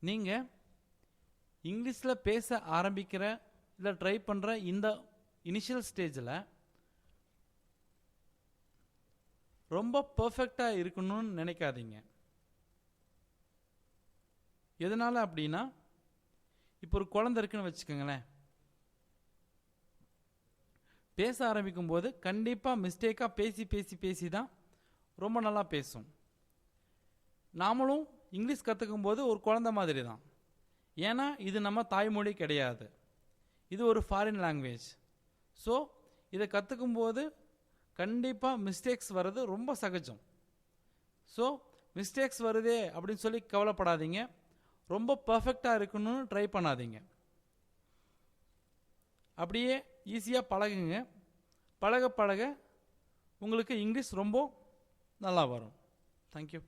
நீங்கள் இங்கிலீஷில் பேச ஆரம்பிக்கிற இல்லை ட்ரை பண்ணுற இந்த இனிஷியல் ஸ்டேஜில் ரொம்ப பர்ஃபெக்டாக இருக்கணும்னு நினைக்காதீங்க. எதனால் அப்படின்னா, இப்போ ஒரு குழந்தை இருக்குன்னு வச்சுக்கோங்களேன். பேச ஆரம்பிக்கும் போது கண்டிப்பாக மிஸ்டேக்காக பேசி பேசி பேசி தான் ரொம்ப நல்லா பேசும். நாமளும் இங்கிலீஷ் கற்றுக்கும் போது ஒரு குழந்தை மாதிரி தான். ஏன்னா இது நம்ம தாய்மொழி கிடையாது, இது ஒரு ஃபாரின் லாங்குவேஜ். ஸோ இதை கற்றுக்கும் போது கண்டிப்பாக மிஸ்டேக்ஸ் வர்றது ரொம்ப சகஜம். ஸோ மிஸ்டேக்ஸ் வருதே அப்படின்னு சொல்லி கவலைப்படாதீங்க. ரொம்ப பர்ஃபெக்டாக இருக்கணும்னு ட்ரை பண்ணாதீங்க. அப்படியே ஈஸியாக பழகுங்க. பழக பழக உங்களுக்கு இங்கிலீஷ் ரொம்ப நல்லா வரும். தேங்க்யூ.